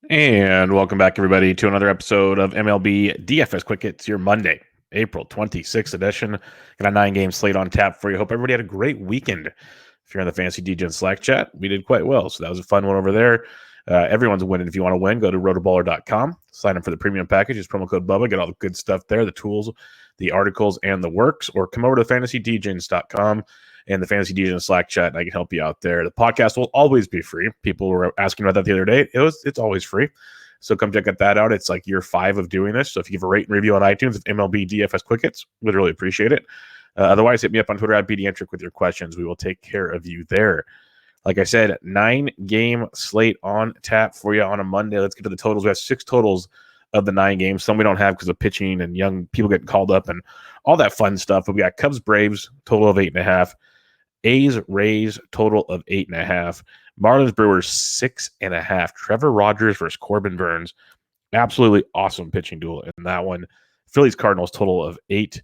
And welcome back, everybody, to another episode of MLB DFS Quick. It's your Monday, April 26th edition. Got a 9-game slate on tap for you. Hope everybody had a great weekend. If you're in the Fantasy DJ and Slack chat, we did quite well. So that was a fun one over there. Everyone's winning. If you want to win, go to RotoBaller.com. Sign up for the premium package. Use promo code Bubba. Get all the good stuff there, the tools, the articles, and the works. Or come over to FantasyDJs.com and the Fantasy DJ and Slack chat, and I can help you out there. The podcast will always be free. People were asking about that the other day. It's always free. So come check that out. It's like year 5 of doing this. So if you give a rate and review on iTunes of MLB DFS Quick Hits, we'd really appreciate it. Otherwise, hit me up on Twitter at BDentric with your questions. We will take care of you there. Like I said, 9-game slate on tap for you on a Monday. Let's get to the totals. We have 6 totals of the 9 games. Some we don't have because of pitching and young people getting called up and all that fun stuff. But we got Cubs Braves, total of 8.5. A's Rays, total of 8.5. Marlins Brewers, 6.5. Trevor Rogers versus Corbin Burns. Absolutely awesome pitching duel in that one. Phillies Cardinals, total of 8.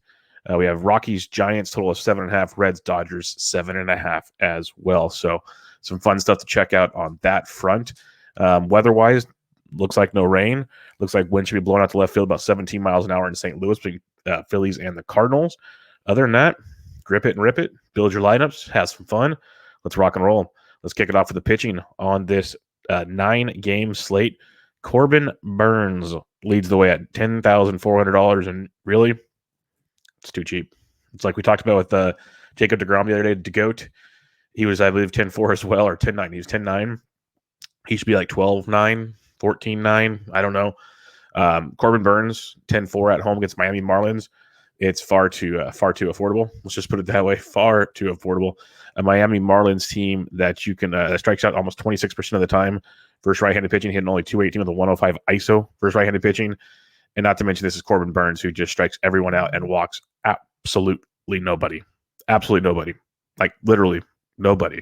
We have Rockies Giants, total of 7.5. Reds Dodgers, 7.5 as well. So some fun stuff to check out on that front. Weather-wise, looks like no rain. Looks like wind should be blowing out to left field about 17 miles an hour in St. Louis between Phillies and the Cardinals. Other than that, grip it and rip it. Build your lineups. Have some fun. Let's rock and roll. Let's kick it off with the pitching on this 9-game slate. Corbin Burns leads the way at $10,400. And really, it's too cheap. It's like we talked about with Jacob deGrom the other day, DeGoat. He was, I believe, 10-4 as well, or 10-9. He was 10-9. He should be like 12-9, 14-9. I don't know. Corbin Burns, 10-4 at home against Miami Marlins. It's far too affordable. Let's just put it that way. Far too affordable. A Miami Marlins team that you can strikes out almost 26% of the time versus right-handed pitching, hitting only 218 with a 105 ISO versus right-handed pitching. And not to mention, this is Corbin Burns, who just strikes everyone out and walks absolutely nobody. Absolutely nobody. Like literally nobody.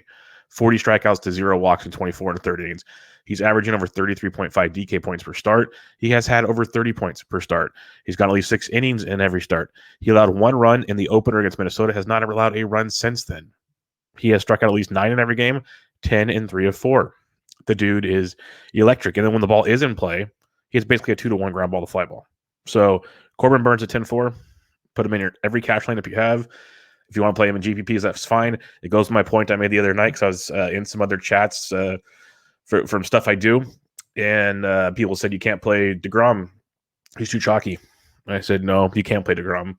40 strikeouts to 0 walks in 24 and 30 innings. He's averaging over 33.5 DK points per start. He has had over 30 points per start. He's got at least 6 innings in every start. He allowed 1 run in the opener against Minnesota, has not ever allowed a run since then. He has struck out at least 9 in every game, 10 in 3 of 4. The dude is electric. And then when the ball is in play, he has basically a 2-to-1 ground ball to fly ball. So Corbin Burns at 10-4. Put him in your every cash lineup you have. If you want to play him in GPPs, that's fine. It goes to my point I made the other night because I was in some other chats from stuff I do, and people said you can't play DeGrom. He's too chalky. And I said, no, you can't play DeGrom.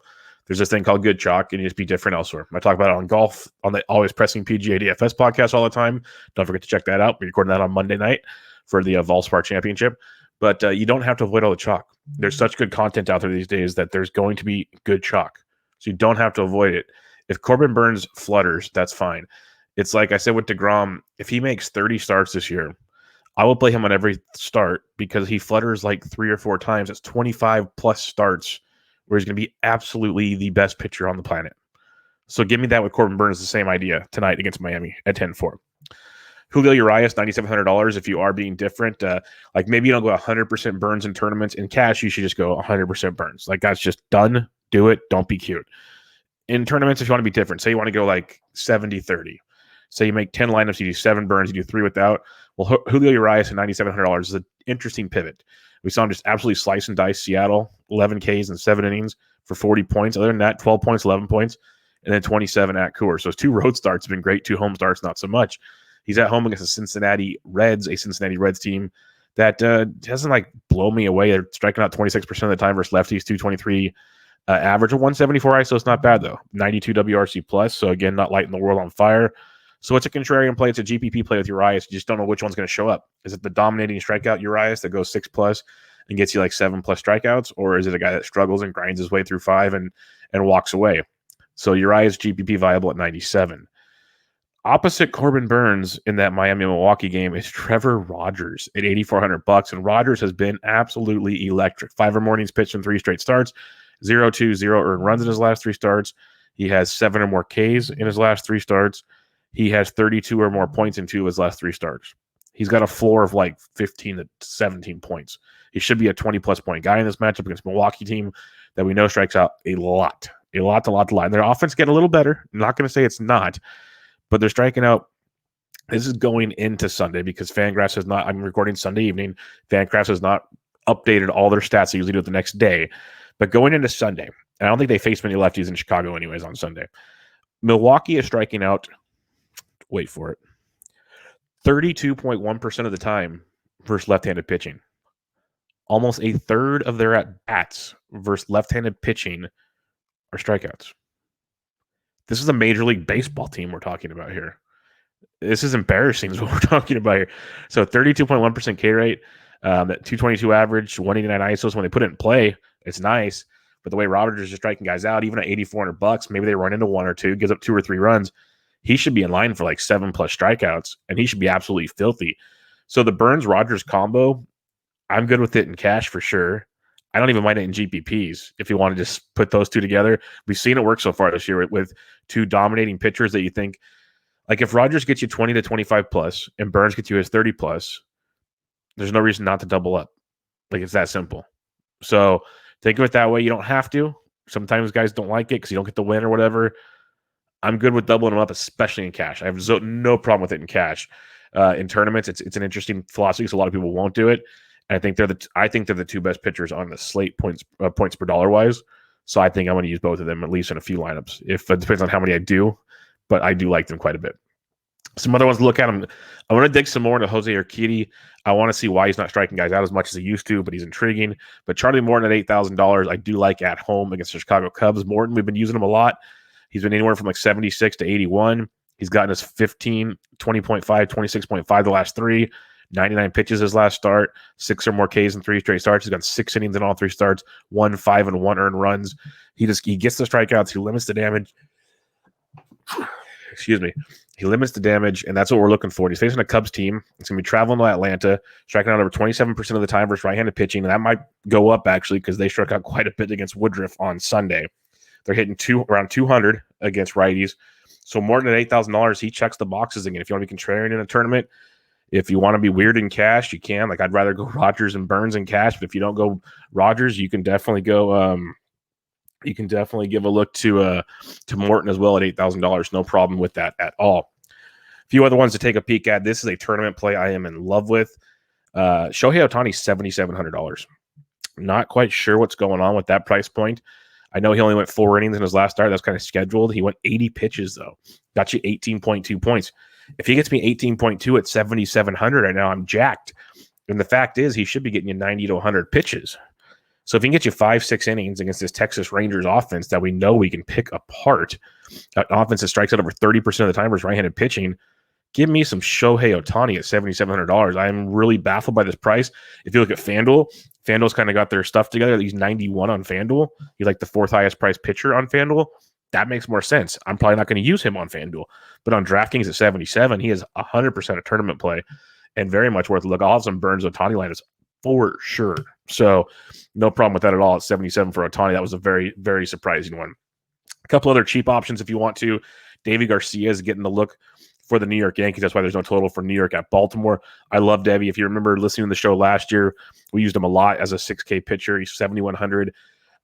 There's this thing called good chalk, and you just be different elsewhere. I talk about it on golf, on the Always Pressing PGA DFS podcast all the time. Don't forget to check that out. We're recording that on Monday night for the Valspar Championship. But you don't have to avoid all the chalk. There's such good content out there these days that there's going to be good chalk. So you don't have to avoid it. If Corbin Burns flutters, that's fine. It's like I said with DeGrom, if he makes 30 starts this year, I will play him on every start because he flutters like 3 or 4 times. It's 25 plus starts where he's going to be absolutely the best pitcher on the planet. So give me that with Corbin Burns, the same idea tonight against Miami at 10-4. Julio Urias, $9,700 if you are being different. Like maybe you don't go 100% Burns in tournaments. In cash, you should just go 100% Burns. Like that's just done. Do it. Don't be cute. In tournaments, if you want to be different, say you want to go like 70-30. Say you make 10 lineups, you do 7 Burns, you do 3 without. Well, Julio Urias at $9,700 is an interesting pivot. We saw him just absolutely slice and dice Seattle, 11 Ks in 7 innings for 40 points. Other than that, 12 points, 11 points, and then 27 at Coors. So his 2 road starts have been great. 2 home starts, not so much. He's at home against the Cincinnati Reds, a Cincinnati Reds team that doesn't like blow me away. They're striking out 26% of the time versus lefties, 223 average of 174 ISO. It's not bad though. 92 WRC plus. So again, not lighting the world on fire. So it's a contrarian play. It's a GPP play with Urias. You just don't know which one's going to show up. Is it the dominating strikeout Urias that goes 6 plus and gets you like 7 plus strikeouts, or is it a guy that struggles and grinds his way through 5 and walks away? So Urias GPP viable at 97. Opposite Corbin Burns in that Miami-Milwaukee game is Trevor Rogers at $8,400, and Rogers has been absolutely electric. 5 or more innings pitched in 3 straight starts, 0-2, 0 earned runs in his last 3 starts. He has 7 or more Ks in his last 3 starts. He has 32 or more points in 2 of his last 3 starts. He's got a floor of like 15 to 17 points. He should be a 20-plus point guy in this matchup against a Milwaukee team that we know strikes out a lot. And their offense getting a little better. I'm not going to say it's not, but they're striking out This is going into Sunday because Fangraphs has not, I'm recording Sunday evening. Fangraphs has not updated all their stats. They usually do it the next day. But going into Sunday, and I don't think they face many lefties in Chicago anyways on Sunday. Milwaukee is striking out, wait for it, 32.1% of the time versus left-handed pitching. Almost a third of their at-bats versus left-handed pitching are strikeouts. This is a Major League Baseball team we're talking about here. This is embarrassing is what we're talking about here. So 32.1% K rate, that 222 average, 189 ISOs. When they put it in play, it's nice. But the way Rogers is just striking guys out, even at $8,400, maybe they run into one or two, gives up 2 or 3 runs. He should be in line for like 7+ strikeouts, and he should be absolutely filthy. So the Burns-Rogers combo, I'm good with it in cash for sure. I don't even mind it in GPPs if you want to just put those two together. We've seen it work so far this year with two dominating pitchers that you think, like if Rogers gets you 20 to 25 plus and Burns gets you his 30 plus, there's no reason not to double up. Like it's that simple. So think of it that way. You don't have to. Sometimes guys don't like it because you don't get the win or whatever. I'm good with doubling them up, especially in cash. I have no problem with it in cash. In tournaments, it's an interesting philosophy, so a lot of people won't do it. And I think they're the two best pitchers on the slate points per dollar wise. So I think I'm going to use both of them at least in a few lineups. If it depends on how many I do, but I do like them quite a bit. Some other ones to look at them. I want to dig some more into Jose Urquidy. I want to see why he's not striking guys out as much as he used to, but he's intriguing. But Charlie Morton at $8,000, I do like at home against the Chicago Cubs. Morton, we've been using him a lot. He's been anywhere from like 76 to 81. He's gotten us 15, 20.5, 26.5 the last 3. 99 pitches his last start, 6 or more Ks in 3 straight starts. He's got 6 innings in all 3 starts, 1, 5, and 1 earned runs. He gets the strikeouts. He limits the damage. Excuse me. He limits the damage, and that's what we're looking for. He's facing a Cubs team. It's going to be traveling to Atlanta, striking out over 27% of the time versus right-handed pitching, and that might go up, actually, because they struck out quite a bit against Woodruff on Sunday. They're hitting around 200 against righties. So Morton at $8,000, he checks the boxes again. If you want to be contrarian in a tournament, if you want to be weird in cash, you can. Like I'd rather go Rogers and Burns in cash, but if you don't go Rogers, you can definitely go. You can definitely give a look to Morton as well at $8,000. No problem with that at all. A few other ones to take a peek at. This is a tournament play I am in love with. Shohei Ohtani, $7,700. Not quite sure what's going on with that price point. I know he only went 4 innings in his last start. That's kind of scheduled. He went 80 pitches, though. Got you 18.2 points. If he gets me 18.2 at 7,700 right now, I'm jacked. And the fact is, he should be getting you 90 to 100 pitches. So if he can get you 5-6 innings against this Texas Rangers offense that we know we can pick apart, an offense that strikes out over 30% of the time versus right-handed pitching, give me some Shohei Ohtani at $7,700. I'm really baffled by this price. If you look at FanDuel's kind of got their stuff together. He's 91 on FanDuel. He's like the 4th highest priced pitcher on FanDuel. That makes more sense. I'm probably not going to use him on FanDuel. But on DraftKings at 77, he is 100% a tournament play and very much worth a look. I'll have some Burns Ohtani lineups for sure. So no problem with that at all at 77 for Ohtani. That was a very, very surprising one. A couple other cheap options if you want to. Davey Garcia is getting the look for the New York Yankees. That's why there's no total for New York at Baltimore. I love Davey. If you remember listening to the show last year, we used him a lot as a 6K pitcher. He's 7,100.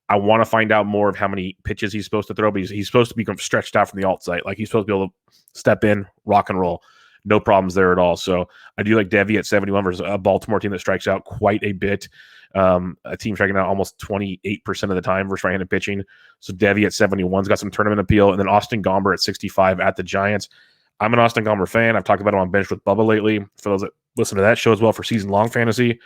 I want to find out more of how many pitches he's supposed to throw, but he's supposed to become stretched out from the alt site. Like he's supposed to be able to step in, rock and roll. No problems there at all. So I do like Davey at 71 versus a Baltimore team that strikes out quite a bit. A team striking out almost 28% of the time versus right-handed pitching. So Davey at 71's got some tournament appeal. And then Austin Gomber at 65 at the Giants. I'm an Austin Gomber fan. I've talked about him on Bench with Bubba lately. For those that listen to that show as well for season-long fantasy,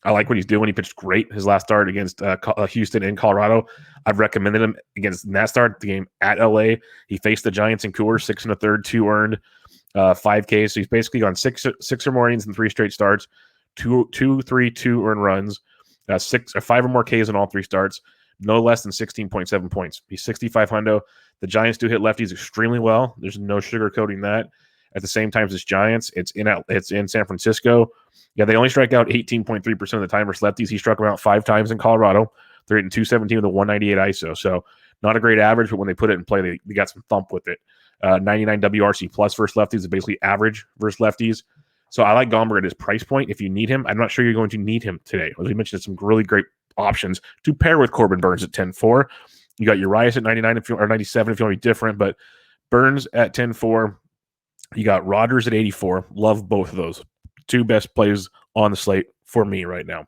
I like what he's doing. He pitched great his last start against Houston in Colorado. I've recommended him against that start, the game at LA. He faced the Giants in Coors, 6 1/3, 2 earned, 5Ks. So he's basically gone six or more innings in 3 straight starts, 2 earned runs, 6 or 5 or more Ks in all 3 starts, no less than 16.7 points. He's 6,500. The Giants do hit lefties extremely well. There's no sugarcoating that. At the same time as Giants, it's in San Francisco. Yeah, they only strike out 18.3% of the time versus lefties. He struck them out 5 times in Colorado. They're hitting 217 with a 198 ISO. So not a great average, but when they put it in play, they got some thump with it. 99 WRC plus versus lefties is basically average versus lefties. So I like Gomber at his price point. If you need him, I'm not sure you're going to need him today. As we mentioned, some really great options to pair with Corbin Burns at 10-4. You got Urias at 99 or 97 if you want to be different, but Burns at 10-4. You got Rogers at 84. Love both of those. Two best plays on the slate for me right now.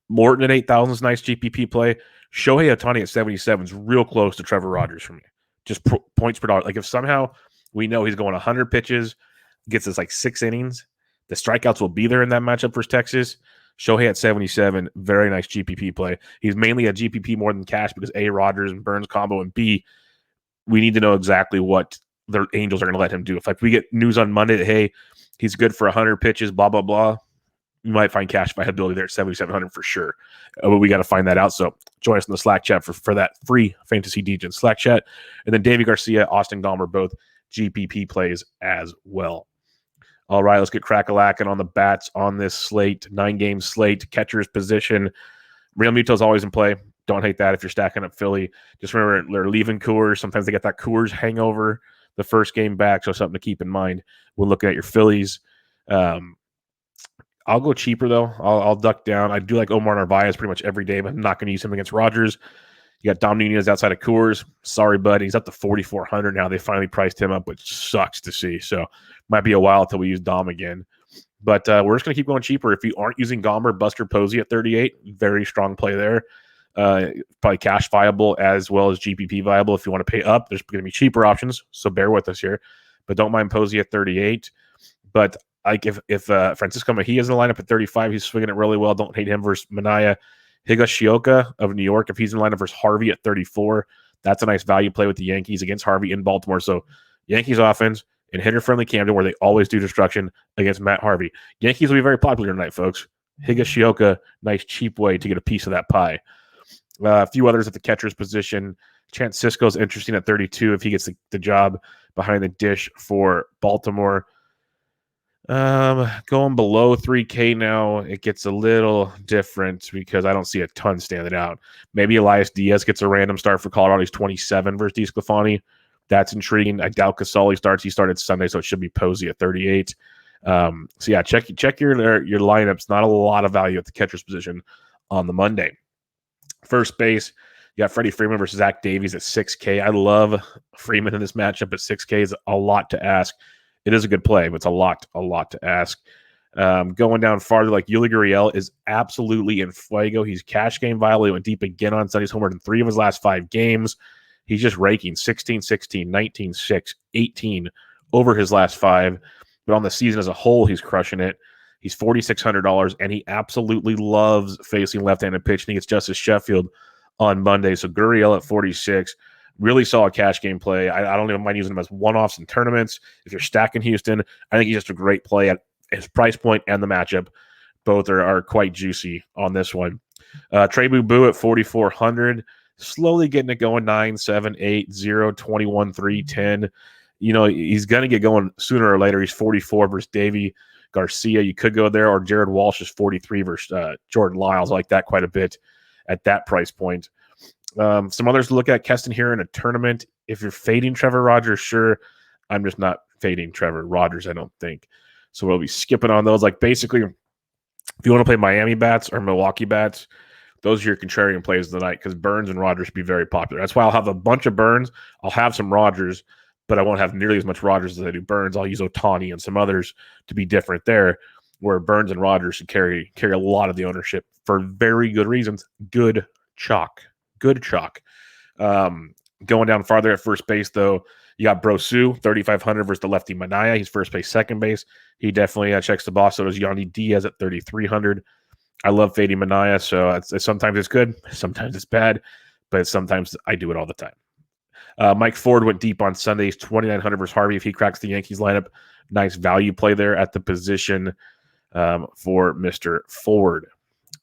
Morton at 8,000 is nice GPP play. Shohei Ohtani at 77 is real close to Trevor Rogers for me. Just points per dollar. Like if somehow we know he's going 100 pitches, gets us like 6 innings, the strikeouts will be there in that matchup versus Texas. Shohei at 77, very nice GPP play. He's mainly a GPP more than cash because A, Rogers and Burns combo, and B, we need to know exactly what the Angels are going to let him do. If like we get news on Monday that, hey, he's good for 100 pitches, blah, blah, blah, you might find cash viability there at 7,700 for sure. But we got to find that out. So join us in the Slack chat for that free Fantasy DJ Slack chat. And then Davey Garcia, Austin Gomber, both GPP plays as well. All right, let's get crack-a-lacking on the bats on this slate, 9-game slate. Catcher's position. Real Muto's always in play. Don't hate that if you're stacking up Philly. Just remember, they're leaving Coors. Sometimes they get that Coors hangover the first game back, so something to keep in mind when looking at your Phillies. I'll go cheaper, though. I'll duck down. I do like Omar Narvaez pretty much every day, but I'm not going to use him against Rogers. You got Dom Nunez outside of Coors. Sorry, bud. He's up to 4,400 now. They finally priced him up, which sucks to see. So might be a while until we use Dom again. But we're just going to keep going cheaper. If you aren't using Gomber, Buster Posey at 38. Very strong play there. Probably cash viable as well as GPP viable. If you want to pay up, there's going to be cheaper options. So bear with us here. But don't mind Posey at 38. But like if Francisco Mejia is in the lineup at 35, he's swinging it really well. Don't hate him versus Minaya. Higashioka of New York, if he's in the lineup versus Harvey at 34, that's a nice value play with the Yankees against Harvey in Baltimore. So Yankees offense and hitter-friendly Camden, where they always do destruction against Matt Harvey. Yankees will be very popular tonight, folks. Higashioka, nice cheap way to get a piece of that pie. A few others at the catcher's position. Chance Sisco's interesting at 32 if he gets the job behind the dish for Baltimore. Going below 3K now, it gets a little different because I don't see a ton standing out. Maybe Elias Diaz gets a random start for Colorado. He's 27 versus DeSclafani. That's intriguing. I doubt Casali starts. He started Sunday, so it should be Posey at 38. So yeah, check your lineups. Not a lot of value at the catcher's position on the Monday. First base, you got Freddie Freeman versus Zach Davies at 6K. I love Freeman in this matchup at 6K. Is a lot to ask. It is a good play, but it's a lot to ask. Going down farther, like Yuli Gurriel is absolutely in fuego. He's cash game viable. He went deep again on Sunday. He's homered in 3 of his last 5 games. He's just raking 16, 16, 19, 6, 18 over his last 5. But on the season as a whole, he's crushing it. He's $4,600, and he absolutely loves facing left-handed pitch. And he gets Justice Sheffield on Monday. So Gurriel at 46. Really solid cash game play. I don't even mind using him as one-offs in tournaments. If you're stacking Houston, I think he's just a great play at his price point and the matchup. Both are quite juicy on this one. Trey Boo at 4,400. Slowly getting it going. 9, 7, 8, 0, 21, 3, 10. You know, he's going to get going sooner or later. He's 44 versus Davey Garcia. You could go there. Or Jared Walsh is 43 versus Jordan Lyles. I like that quite a bit at that price point. Some others to look at. Keston here in a tournament. If you're fading Trevor Rogers, sure. I'm just not fading Trevor Rogers, I don't think. So we'll be skipping on those. Like basically, if you want to play Miami bats or Milwaukee bats, those are your contrarian plays of the night because Burns and Rogers be very popular. That's why I'll have a bunch of Burns. I'll have some Rogers, but I won't have nearly as much Rogers as I do Burns. I'll use Ohtani and some others to be different there, where Burns and Rogers should carry a lot of the ownership for very good reasons. Good chalk. Going down farther at first base, though, you got Brosu, 3,500 versus the lefty Minaya. He's first base, second base. He definitely checks the box. So does Yandy Diaz at 3,300. I love fading Minaya, so sometimes it's good, sometimes it's bad, but sometimes I do it all the time. Mike Ford went deep on Sunday. He's 2,900 versus Harvey. If he cracks the Yankees lineup, nice value play there at the position for Mr. Ford.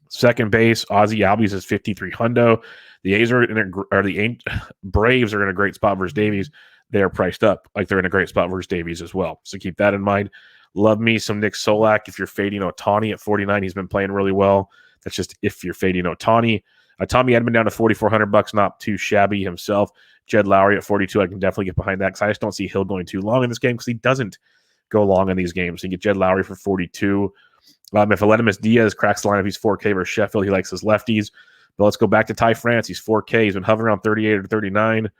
Second base, Ozzie Albies is 5,300. The Braves are in a great spot versus Davies. They are priced up like they're in a great spot versus Davies as well. So keep that in mind. Love me some Nick Solak. If you're fading Ohtani at 49, he's been playing really well. That's just if you're fading Ohtani. Tommy Edman down to $4,400, not too shabby himself. Jed Lowry at 42, I can definitely get behind that because I just don't see Hill going too long in this game because he doesn't go long in these games. So you get Jed Lowry for 42. If Aledmus Diaz cracks the lineup, he's 4K versus Sheffield. He likes his lefties. But let's go back to Ty France. He's 4K. He's been hovering around 38 or 39.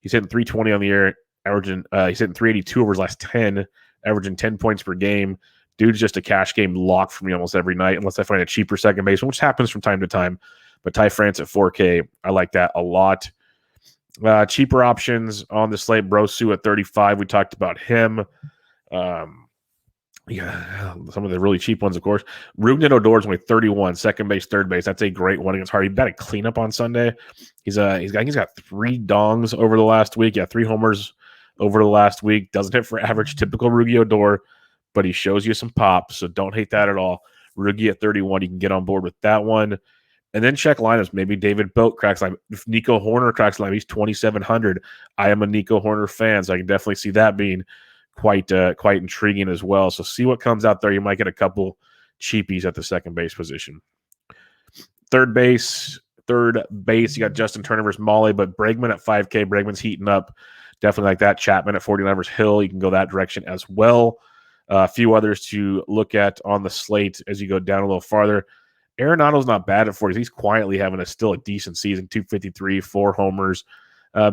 He's hitting 320 on the air, averaging. He's hitting 382 over his last 10. averaging 10 points per game. Dude's just a cash game lock for me almost every night, unless I find a cheaper second baseman, which happens from time to time. But Ty France at 4K, I like that a lot. Cheaper options on the slate. Brosu at 35. We talked about him. Yeah, some of the really cheap ones, of course. Rougned Odor's only 31, second base, third base. That's a great one against Hardy. He got a cleanup on Sunday. He's got 3 dongs over the last week. Yeah, 3 homers over the last week. Doesn't hit for average, typical Rougned Odor, but he shows you some pop, so don't hate that at all. Rougned at 31, you can get on board with that one. And then check lineups. Maybe David Boat cracks line. If Nico Horner cracks line, he's 2,700. I am a Nico Horner fan, so I can definitely see that being quite intriguing as well. So see what comes out there. You might get a couple cheapies at the second base position. Third base, you got Justin Turner versus Molly, but Bregman at 5K. Bregman's heating up. Definitely like that. Chapman at 49 versus Hill. You can go that direction as well. A few others to look at on the slate as you go down a little farther. Arenado's not bad at 40. He's quietly having still a decent season, 253, 4 homers,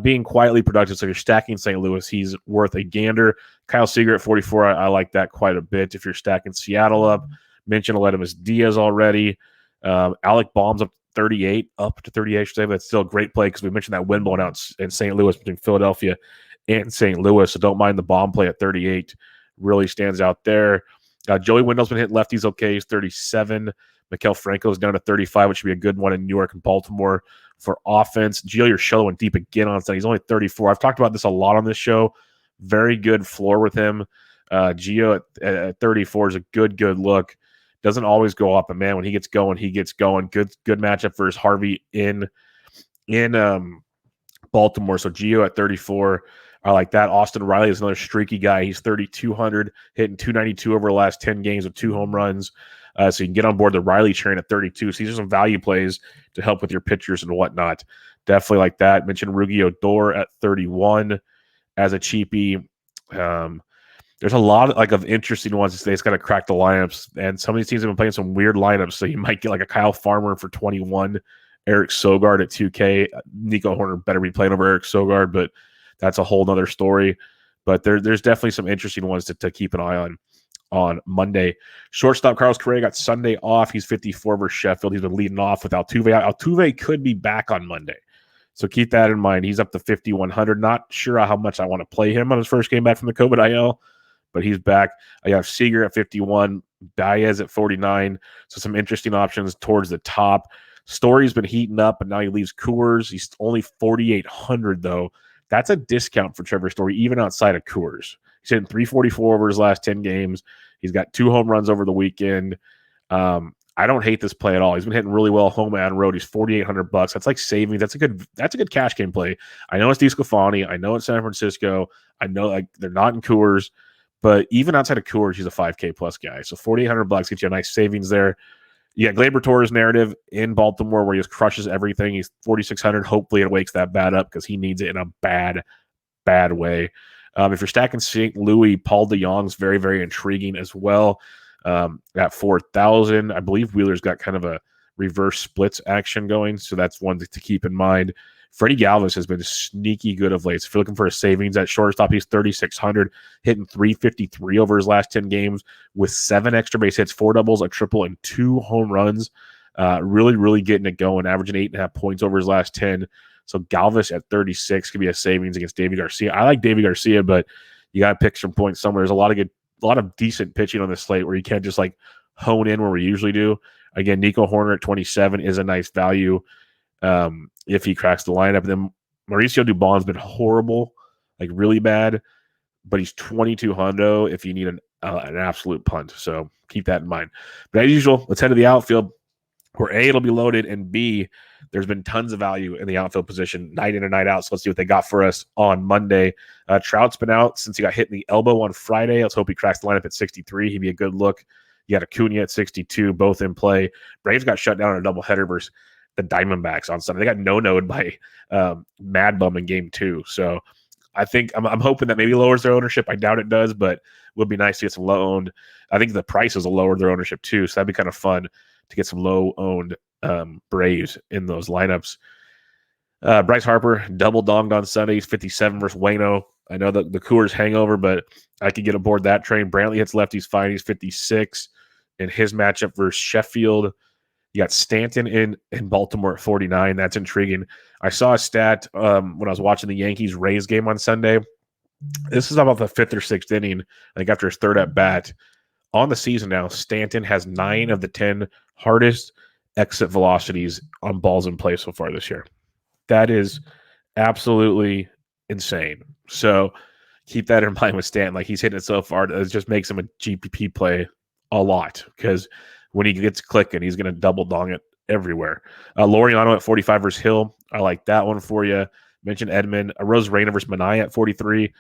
being quietly productive. So if you're stacking St. Louis, he's worth a gander. Kyle Seager at 44, I like that quite a bit. If you're stacking Seattle up, mentioned Aledmus Diaz already. Alec Baum's up to 38, I should say, but it's still a great play because we mentioned that wind blowing out in St. Louis between Philadelphia and St. Louis. So don't mind the Baum play at 38. Really stands out there. Joey Wendell's been hitting lefties okay. He's 37. Maikel Franco's down to 35, which should be a good one in New York and Baltimore for offense. Gio Urshela went deep again on Sunday. He's only 34. I've talked about this a lot on this show. Very good floor with him. Gio at 34 is a good look. Doesn't always go up, but man, when he gets going, he gets going. Good matchup versus Harvey in Baltimore. So Gio at 34. I like that. Austin Riley is another streaky guy. He's 3,200, hitting 292 over the last 10 games with 2 home runs. So you can get on board the Riley train at 32. So these are some value plays to help with your pitchers and whatnot. Definitely like that. Mentioned Rougned Odor at 31 as a cheapie. There's a lot of interesting ones. They just got to crack the lineups. And some of these teams have been playing some weird lineups. So you might get like a Kyle Farmer for 21, Eric Sogard at 2K. Nico Horner better be playing over Eric Sogard, but that's a whole nother story. But there's definitely some interesting ones to keep an eye on Monday. Shortstop Carlos Correa got Sunday off. He's 54 versus Sheffield. He's been leading off with Altuve. Altuve could be back on Monday. So keep that in mind. He's up to 5,100. Not sure how much I want to play him on his first game back from the COVID IL, but he's back. I have Seager at 51, Baez at 49. So some interesting options towards the top. Story's been heating up, but now he leaves Coors. He's only 4,800 though. That's a discount for Trevor Story, even outside of Coors. He's hitting 344 over his last 10 games. He's got 2 home runs over the weekend. I don't hate this play at all. He's been hitting really well home and road. He's $4,800. That's like savings. That's a good cash game play. I know it's DeSclafani. I know it's San Francisco. I know they're not in Coors, but even outside of Coors, he's a 5K plus guy. So $4,800 gets you a nice savings there. You got Gleyber Torres' narrative in Baltimore where he just crushes everything. He's 4,600. Hopefully it wakes that bat up because he needs it in a bad way. If you're stacking St. Louis, Paul DeJong's very, very intriguing as well. At 4,000, I believe Wheeler's got kind of a reverse splits action going, so that's one to keep in mind. Freddie Galvez has been sneaky good of late. So if you're looking for a savings at shortstop, he's 3,600, hitting 353 over his last 10 games with 7 extra base hits, 4 doubles, a triple, and 2 home runs. Really getting it going, averaging 8.5 points over his last 10. So Galvez at 36 could be a savings against Davey Garcia. I like Davey Garcia, but you got to pick some points somewhere. There's a lot of decent pitching on this slate where you can't just hone in where we usually do. Again, Nico Horner at 27 is a nice value if he cracks the lineup. And then Mauricio Dubon's been horrible, really bad, but he's 2,200 if you need an absolute punt. So keep that in mind. But as usual, let's head to the outfield where A, it'll be loaded, and B, there's been tons of value in the outfield position night in and night out. So let's see what they got for us on Monday. Trout's been out since he got hit in the elbow on Friday. Let's hope he cracks the lineup at 63. He'd be a good look. You got Acuna at 62, both in play. Braves got shut down in a doubleheader versus the Diamondbacks on Sunday. They got no-no'd by Mad Bum in game 2. So I think I'm hoping that maybe lowers their ownership. I doubt it does, but it would be nice to get some low-owned. I think the prices will lower their ownership too, so that'd be kind of fun to get some low-owned Braves in those lineups. Bryce Harper double donged on Sunday. He's 57 versus Waino. I know that the Coors hangover, but I could get aboard that train. Brantley hits lefties fine. He's 56 in his matchup versus Sheffield. You got Stanton in Baltimore at 49. That's intriguing. I saw a stat when I was watching the Yankees-Rays game on Sunday. This is about the fifth or sixth inning, I think after his third at bat. On the season now, Stanton has 9 of the 10 hardest exit velocities on balls in play so far this year. That is absolutely insane. So keep that in mind with Stanton. Like, he's hitting it so far, it just makes him a GPP play a lot, because when he gets clicking, he's going to double dong it everywhere. Laureano at 45 versus Hill. I like that one for you. Mentioned Edmund. Arozarena versus Minaya at 43.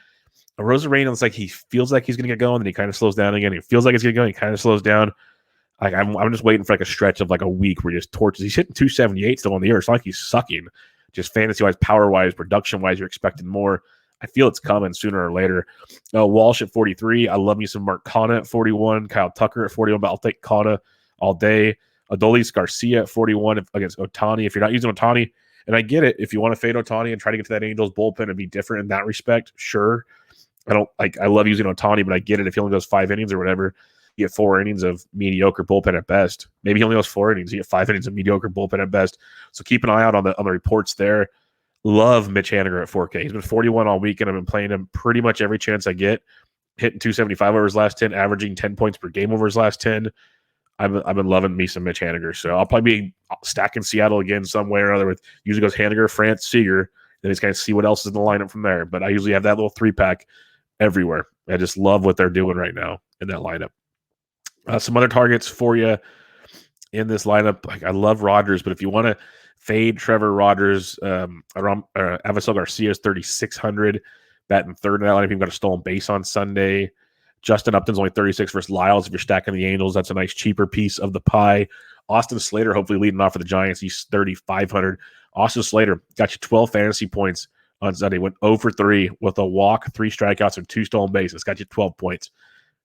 Arozarena, it's like he feels like he's going to get going, then he kind of slows down again. He feels like he's going to go, he kind of slows down. Like, I'm just waiting for like a stretch of like a week where he just torches. He's hitting 278 still on the year. It's not like he's sucking. Just fantasy-wise, power-wise, production-wise, you're expecting more. I feel it's coming sooner or later. Walsh at 43. I love me some Mark Canha at 41. Kyle Tucker at 41, but I'll take Canha all day. Adolis Garcia at 41 against Ohtani. If you're not using Ohtani, and I get it, if you want to fade Ohtani and try to get to that Angels bullpen and be different in that respect, sure. I love using Ohtani, but I get it. If he only goes 5 innings or whatever, you get 4 innings of mediocre bullpen at best. Maybe he only goes 4 innings. You get 5 innings of mediocre bullpen at best. So keep an eye out on the reports there. Love Mitch Haniger at 4K. He's been 41 all weekend. I've been playing him pretty much every chance I get. Hitting 275 over his last 10, averaging 10 points per game over his last 10. I've been loving me some Mitch Haniger. So I'll probably be stacking Seattle again some way or other. With usually goes Haniger, France, Seager. Then he's kind of see what else is in the lineup from there. But I usually have that little 3-pack everywhere. I just love what they're doing right now in that lineup. Some other targets for you in this lineup. Like, I love Rogers, but if you want to fade Trevor Rogers, Avisel Garcia is 3,600, batting third in that lineup. You've got a stolen base on Sunday. Justin Upton's only 36 versus Lyles. If you're stacking the Angels, that's a nice cheaper piece of the pie. Austin Slater, hopefully leading off for the Giants. He's 3,500. Austin Slater got you 12 fantasy points on Sunday. Went 0 for 3 with a walk, 3 strikeouts, and 2 stolen bases. Got you 12 points.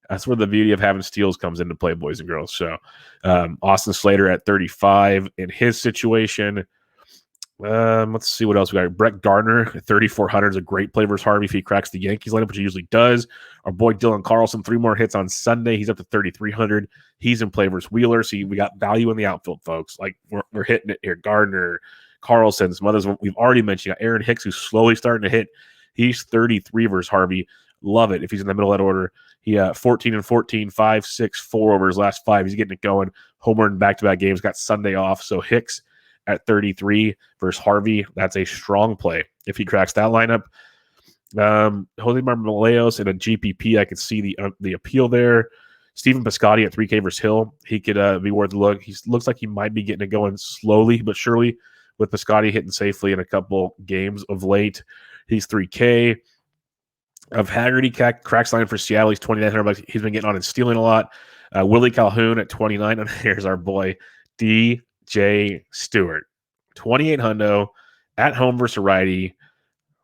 That's where the beauty of having steals comes into play, boys and girls. So Austin Slater at 35 in his situation. Let's see what else we got. Brett Gardner at 3,400 is a great play versus Harvey if he cracks the Yankees lineup, which he usually does. Our boy Dylan Carlson, 3 more hits on Sunday. He's up to 3,300. He's in play versus Wheeler. So we got value in the outfield, folks. Like, we're hitting it here. Gardner, Carlson, some others we've already mentioned. You got Aaron Hicks, who's slowly starting to hit. He's 33 versus Harvey. Love it if he's in the middle of that order. He 14 and 14, 5, 6, 4 over his last 5. He's getting it going. Homer in back-to-back games. Got Sunday off. So Hicks at 33 versus Harvey. That's a strong play if he cracks that lineup. Jose Marmoleos in a GPP. I could see the appeal there. Stephen Biscotti at 3K versus Hill. He could be worth a look. He looks like he might be getting it going slowly but surely, with Biscotti hitting safely in a couple games of late. He's 3K. Of Haggerty cracks line for Seattle. He's $2,900. He's been getting on and stealing a lot. Willie Calhoun at 29. And here's our boy DJ Stewart, 2,800 at home versus righty.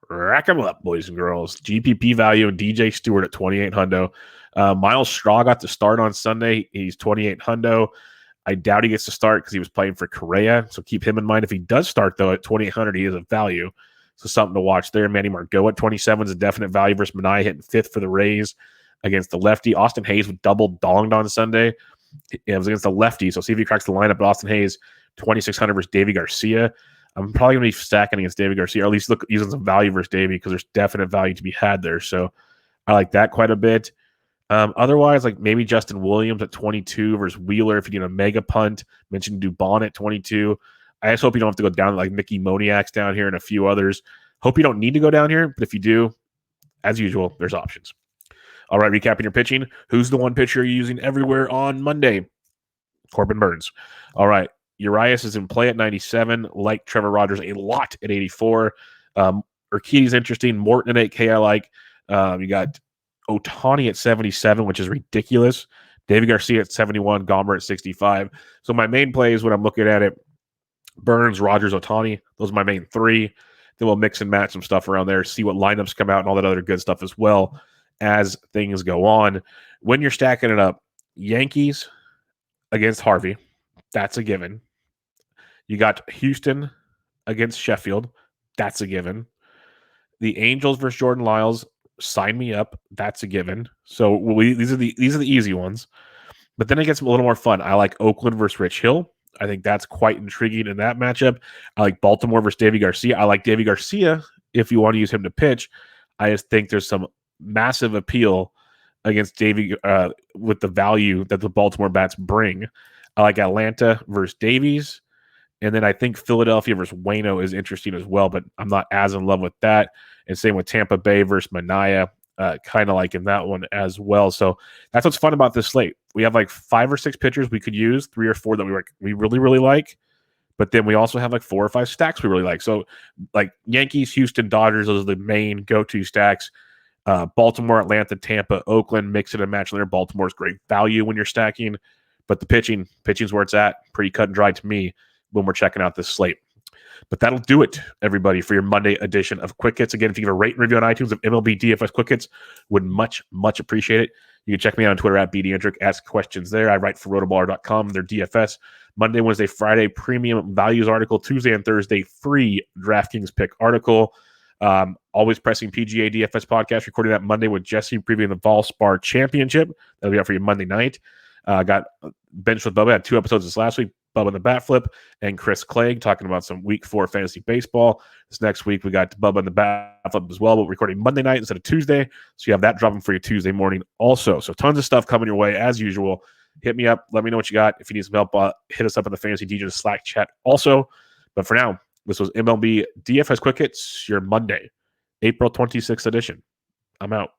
Rack him up, boys and girls. GPP value and DJ Stewart at 2,800. Miles Straw got to start on Sunday. He's 2,800. I doubt he gets to start because he was playing for Correa. So keep him in mind. If he does start, though, at 2,800, he is a value. So something to watch there. Manny Margot at 27 is a definite value versus Minaya, hitting 5th for the Rays against the lefty. Austin Hayes with double donged on Sunday. It was against the lefty, so see if he cracks the lineup. But Austin Hayes, 2,600 versus Davey Garcia. I'm probably going to be stacking against Davey Garcia, or at least using some value versus Davey, because there's definite value to be had there. So I like that quite a bit. Otherwise, like maybe Justin Williams at 22 versus Wheeler if you get a mega punt. Mentioned Dubon at 22. I just hope you don't have to go down like Mickey Moniak's down here and a few others. Hope you don't need to go down here, but if you do, as usual, there's options. All right, recapping your pitching. Who's the one pitcher you're using everywhere on Monday? Corbin Burns. All right, Urias is in play at 97, like Trevor Rogers a lot at 84. Urquidy's interesting. Morton at 8K I like. You got Ohtani at 77, which is ridiculous. Davey Garcia at 71, Gomer at 65. So my main plays when I'm looking at it, Burns, Rogers, Ohtani. Those are my main 3. Then we'll mix and match some stuff around there, see what lineups come out and all that other good stuff as well as things go on. When you're stacking it up, Yankees against Harvey, that's a given. You got Houston against Sheffield, that's a given. The Angels versus Jordan Lyles, sign me up. That's a given. So these are the easy ones. But then it gets a little more fun. I like Oakland versus Rich Hill. I think that's quite intriguing in that matchup. I like Baltimore versus Davey Garcia. I like Davey Garcia if you want to use him to pitch. I just think there's some massive appeal against Davey with the value that the Baltimore bats bring. I like Atlanta versus Davies. And then I think Philadelphia versus Waino is interesting as well, but I'm not as in love with that. And same with Tampa Bay versus Manaea. Kind of like in that one as well. So that's what's fun about this slate. We have like 5 or 6 pitchers we could use, 3 or 4 that we really, really like. But then we also have like 4 or 5 stacks we really like. So like Yankees, Houston, Dodgers, those are the main go-to stacks. Baltimore, Atlanta, Tampa, Oakland, mix it and match there. Baltimore's great value when you're stacking. But the pitching's where it's at. Pretty cut and dry to me when we're checking out this slate. But that'll do it, everybody, for your Monday edition of Quick Hits. Again, if you give a rate and review on iTunes of MLB DFS Quick Hits, would much, much appreciate it. You can check me out on Twitter at BDandrick. Ask questions there. I write for RotoBaller.com, their DFS. Monday, Wednesday, Friday, premium values article. Tuesday and Thursday, free DraftKings pick article. Always pressing PGA DFS podcast, recording that Monday with Jesse, previewing the Valspar Championship. That'll be out for you Monday night. Got Bench with Bubba. Had 2 episodes this last week. Bubba the Bat Flip and Chris Clegg talking about some week 4 fantasy baseball. This next week, we got Bubba and the Bat Flip as well, but we're recording Monday night instead of Tuesday. So you have that dropping for you Tuesday morning also. So tons of stuff coming your way as usual. Hit me up. Let me know what you got. If you need some help, hit us up in the Fantasy DJ Slack chat also. But for now, this was MLB DFS Quick Hits, your Monday, April 26th edition. I'm out.